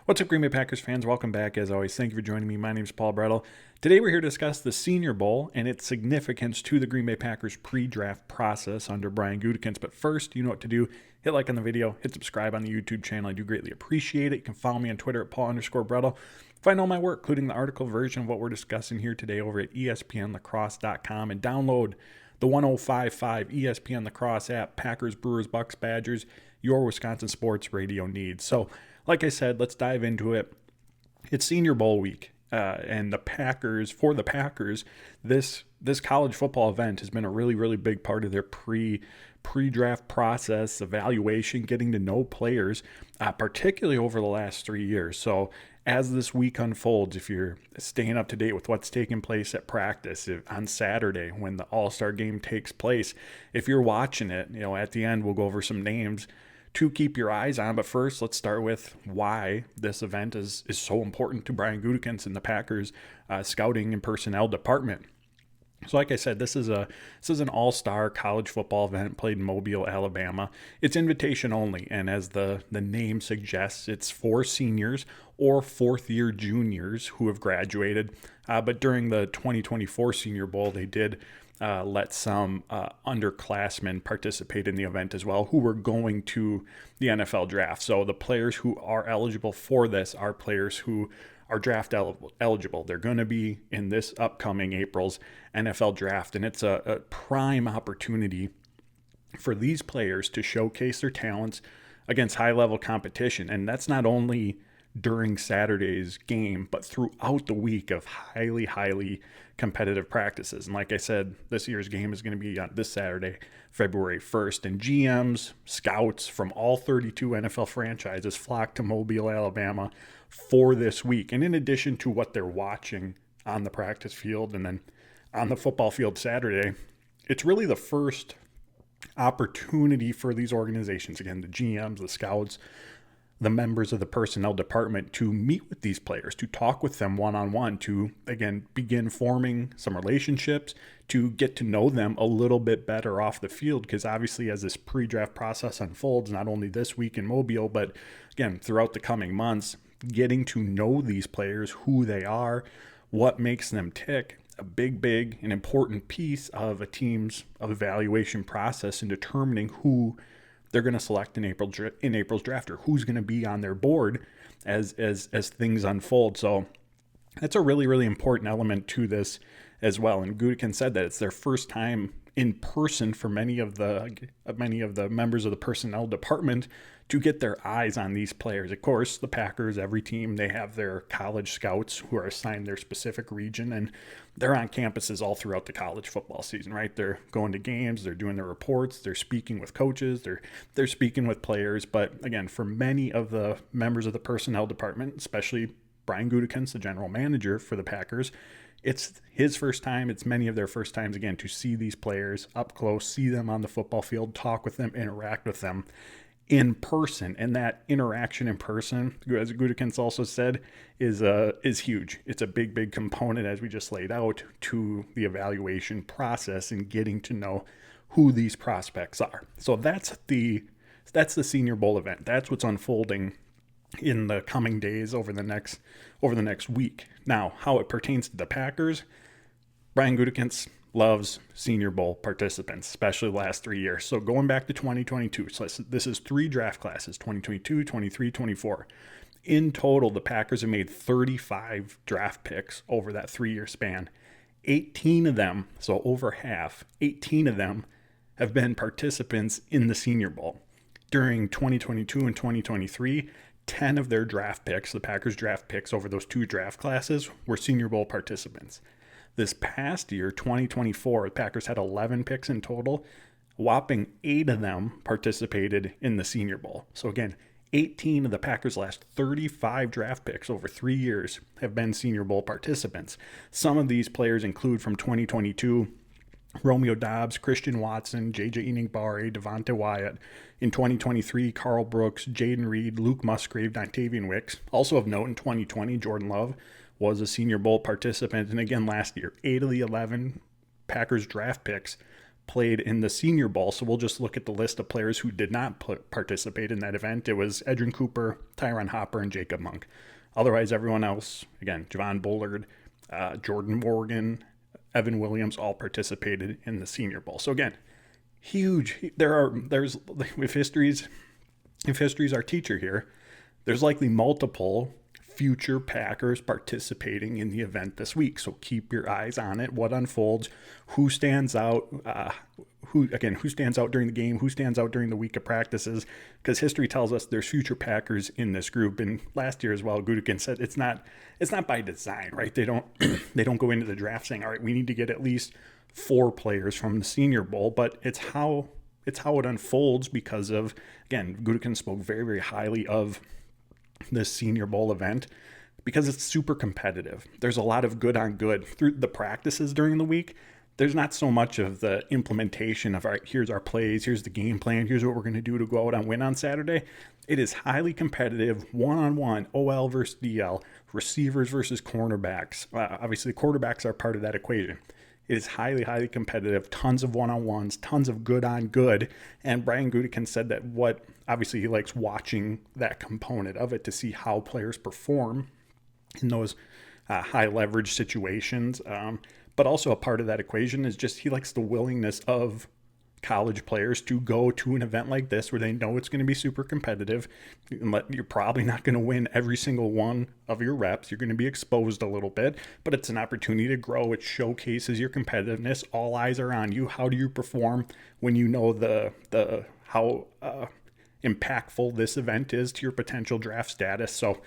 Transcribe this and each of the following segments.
What's up, Green Bay Packers fans? Welcome back. As always, thank you for joining me. My name is Paul Brettel. Today we're here to discuss the Senior Bowl and its significance to the Green Bay Packers pre-draft process under Brian Gutekunst. But first, you know what to do. Hit like on the video, hit subscribe on the YouTube channel. I do greatly appreciate it. You can follow me on Twitter at Paul_Brettel. Find all my work, including the article version of what we're discussing here today over at ESPNlacrosse.com, and download the 1055 ESPN Lacrosse app, Packers, Brewers, Bucks, Badgers, your Wisconsin sports radio needs. So, like I said, let's dive into it. It's Senior Bowl week, and the Packers, this college football event has been a really, really big part of their pre-draft process, evaluation, getting to know players, particularly over the last 3 years. So as this week unfolds, if you're staying up to date with what's taking place at practice on Saturday when the All-Star game takes place, if you're watching it, at the end we'll go over some names to keep your eyes on. But first, let's start with why this event is so important to Brian Gutekunst and the Packers scouting and personnel department. So like I said, this is an all-star college football event played in Mobile, Alabama. It's invitation only, and as the name suggests, it's for seniors or fourth-year juniors who have graduated. But during the 2024 Senior Bowl, they did let some underclassmen participate in the event as well, who were going to the NFL draft. So the players who are eligible for this are players who are draft eligible. They're going to be in this upcoming April's NFL draft, and it's a prime opportunity for these players to showcase their talents against high-level competition. And that's not only during Saturday's game, but throughout the week of highly, highly competitive practices. And like I said, this year's game is going to be on this Saturday, February 1st. And GMs, scouts from all 32 NFL franchises flock to Mobile, Alabama for this week. And in addition to what they're watching on the practice field and then on the football field Saturday, it's really the first opportunity for these organizations, again, the GMs, the scouts, the members of the personnel department, to meet with these players, to talk with them one-on-one, to, again, begin forming some relationships, to get to know them a little bit better off the field. Because obviously as this pre-draft process unfolds, not only this week in Mobile, but again, throughout the coming months, getting to know these players, who they are, what makes them tick, a big and important piece of a team's evaluation process in determining who they're going to select in April's draft, or who's going to be on their board as things unfold. So that's a really, really important element to this as well. And Gutekunst said that it's their first time in person for many of the members of the personnel department to get their eyes on these players. Of course, the Packers, every team, they have their college scouts who are assigned their specific region, and they're on campuses all throughout the college football season, right? They're going to games, they're doing their reports, they're speaking with coaches, they're speaking with players. But again, for many of the members of the personnel department, especially Brian Gutekunst, the general manager for the Packers, it's his first time. It's many of their first times, again, to see these players up close, see them on the football field, talk with them, interact with them in person. And that interaction in person, as Gutekunst also said, is huge. It's a big component, as we just laid out, to the evaluation process and getting to know who these prospects are. So that's the Senior Bowl event. That's what's unfolding in the coming days over the next week. Now, how it pertains to the Packers, Brian Gutekunst loves Senior Bowl participants, especially the last 3 years. So going back to 2022, so this is 3 draft classes, 2022, 23, 24. In total, the Packers have made 35 draft picks over that 3-year span. 18 of them, so over half, 18 of them have been participants in the Senior Bowl. During 2022 and 2023, 10 of their draft picks, the Packers draft picks over those 2 draft classes, were Senior Bowl participants. This past year, 2024, the Packers had 11 picks in total. A whopping 8 of them participated in the Senior Bowl. So again, 18 of the Packers' last 35 draft picks over 3 years have been Senior Bowl participants. Some of these players include from 2022, Romeo Doubs, Christian Watson, J.J. Eningbari, Devonte Wyatt. In 2023, Carl Brooks, Jaden Reed, Luke Musgrave, Dontavian Wicks. Also of note, in 2020, Jordan Love was a Senior Bowl participant. And again, last year, 8 of the 11 Packers draft picks played in the Senior Bowl. So we'll just look at the list of players who did not participate in that event. It was Edrin Cooper, Tyron Hopper, and Jacob Monk. Otherwise, everyone else, again, Javon Bullard, Jordan Morgan, Evan Williams, all participated in the Senior Bowl. So again, huge. There's if history's our teacher here, there's likely multiple future Packers participating in the event this week. So keep your eyes on it. What unfolds? Who stands out? Who stands out during the game? Who stands out during the week of practices? Because history tells us there's future Packers in this group. And last year as well, Gutekunst said it's not by design, right? They don't go into the draft saying, all right, we need to get at least 4 players from the Senior Bowl, but it's how it unfolds because of, again, Gutekunst spoke very, very highly of this Senior Bowl event because it's super competitive. There's a lot of good on good through the practices during the week. There's not so much of the implementation of, all right, here's our plays, here's the game plan, here's what we're going to do to go out and win on Saturday. It is highly competitive, one-on-one, OL versus DL, receivers versus cornerbacks. Obviously, the quarterbacks are part of that equation. It is highly, highly competitive, tons of one-on-ones, tons of good on good. And Brian Gutekunst said that obviously he likes watching that component of it to see how players perform in those high leverage situations. But also a part of that equation is just he likes the willingness of college players to go to an event like this where they know it's going to be super competitive. You're probably not going to win every single one of your reps. You're going to be exposed a little bit, but it's an opportunity to grow. It showcases your competitiveness. All eyes are on you. How do you perform when you know how impactful this event is to your potential draft status? So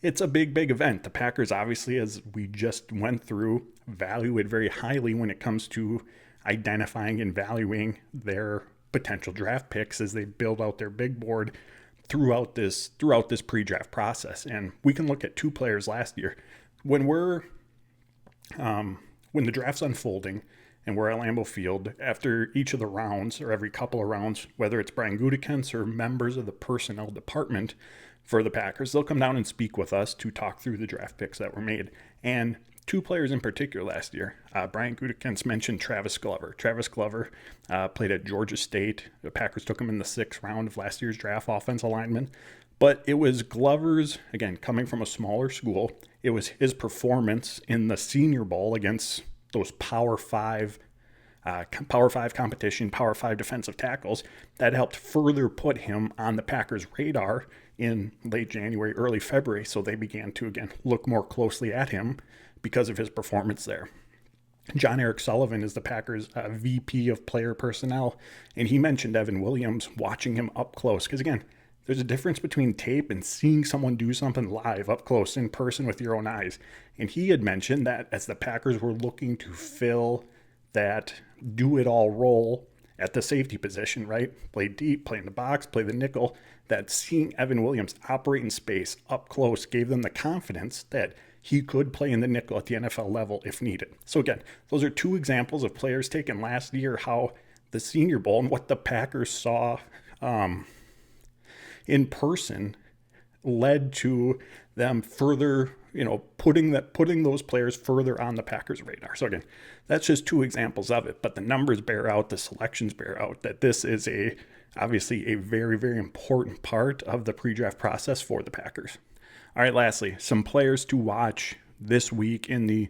it's a big, big event. The Packers, obviously, as we just went through, value it very highly when it comes to identifying and valuing their potential draft picks as they build out their big board throughout this pre-draft process. And we can look at 2 players last year when the draft's unfolding and we're at Lambeau Field after each of the rounds or every couple of rounds, whether it's Brian Gutekunst or members of the personnel department for the Packers, they'll come down and speak with us to talk through the draft picks that were made. And 2 players in particular last year. Brian Gutekunst mentioned Travis Glover. Travis Glover played at Georgia State. The Packers took him in the 6th round of last year's draft, offensive lineman. But it was Glover's, again, coming from a smaller school, it was his performance in the Senior Bowl against those Power 5 competition, Power 5 defensive tackles that helped further put him on the Packers' radar in late January, early February. So they began to, again, look more closely at him because of his performance there. John Eric Sullivan is the Packers' VP of player personnel, and he mentioned Evan Williams, watching him up close. Because again, there's a difference between tape and seeing someone do something live, up close, in person with your own eyes. And he had mentioned that as the Packers were looking to fill that do-it-all role at the safety position, right? Play deep, play in the box, play the nickel, that seeing Evan Williams operate in space up close gave them the confidence that he could play in the nickel at the NFL level if needed. So again, those are 2 examples of players taken last year, how the Senior Bowl and what the Packers saw in person led to them further, putting those players further on the Packers' radar. So again, that's just 2 examples of it, but the numbers bear out, the selections bear out that this is obviously a very, very important part of the pre-draft process for the Packers. All right, lastly, some players to watch this week in the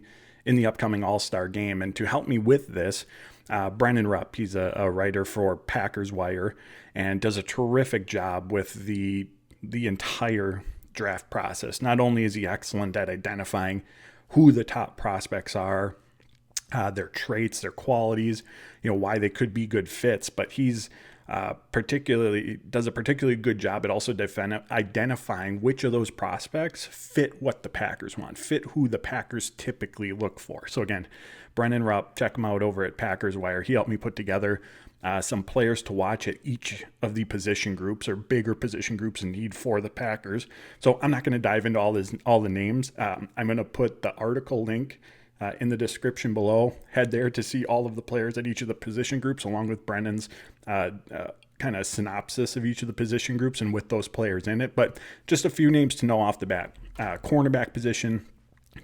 upcoming All-Star game. And to help me with this, Brennan Rupp, he's a writer for Packers Wire and does a terrific job with the entire draft process. Not only is he excellent at identifying who the top prospects are, their traits, their qualities, why they could be good fits, but he's does a particularly good job at also identifying which of those prospects fit what the Packers want, fit who the Packers typically look for. So again, Brennan Rupp, check him out over at Packers Wire. He helped me put together some players to watch at each of the position groups or bigger position groups in need for the Packers. So I'm not going to dive into all the names. I'm going to put the article link in the description below. Head there to see all of the players at each of the position groups, along with Brennan's kind of synopsis of each of the position groups and with those players in it. But just a few names to know off the bat. Cornerback position,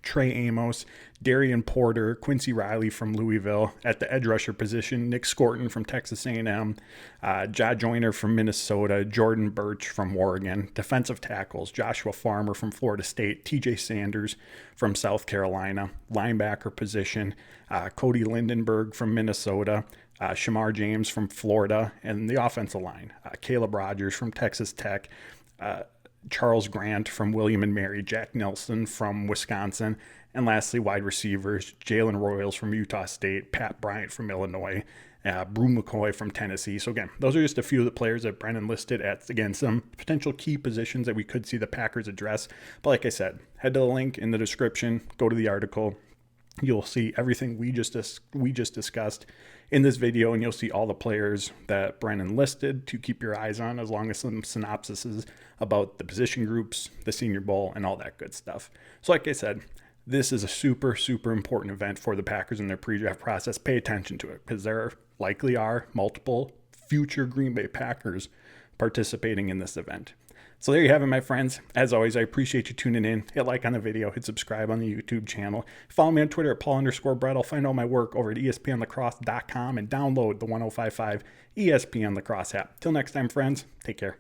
Trey Amos, Darian Porter, Quincy Riley from Louisville. At the edge rusher position, Nick Scorton from Texas A&M, Ja Joyner from Minnesota, Jordan Birch from Oregon. Defensive tackles, Joshua Farmer from Florida State, TJ Sanders from South Carolina. Linebacker position, Cody Lindenberg from Minnesota, Shamar James from Florida. And the offensive line, Caleb Rogers from Texas Tech, Charles Grant from William and Mary, Jack Nelson from Wisconsin, and lastly, wide receivers, Jalen Royals from Utah State, Pat Bryant from Illinois, Brew McCoy from Tennessee. So again, those are just a few of the players that Brennan listed at, again, some potential key positions that we could see the Packers address. But like I said, head to the link in the description, go to the article. You'll see everything we just discussed in this video, and you'll see all the players that Brennan listed to keep your eyes on, as long as some synopsises about the position groups, the Senior Bowl, and all that good stuff. So like I said, this is a super, super important event for the Packers in their pre-draft process. Pay attention to it, because there likely are multiple future Green Bay Packers participating in this event. So there you have it, my friends. As always, I appreciate you tuning in. Hit like on the video, hit subscribe on the YouTube channel. Follow me on Twitter at Paul_Brettel. Find all my work over at ESPNLacrosse.com and download the 1055 ESPN Lacrosse app. Till next time, friends, take care.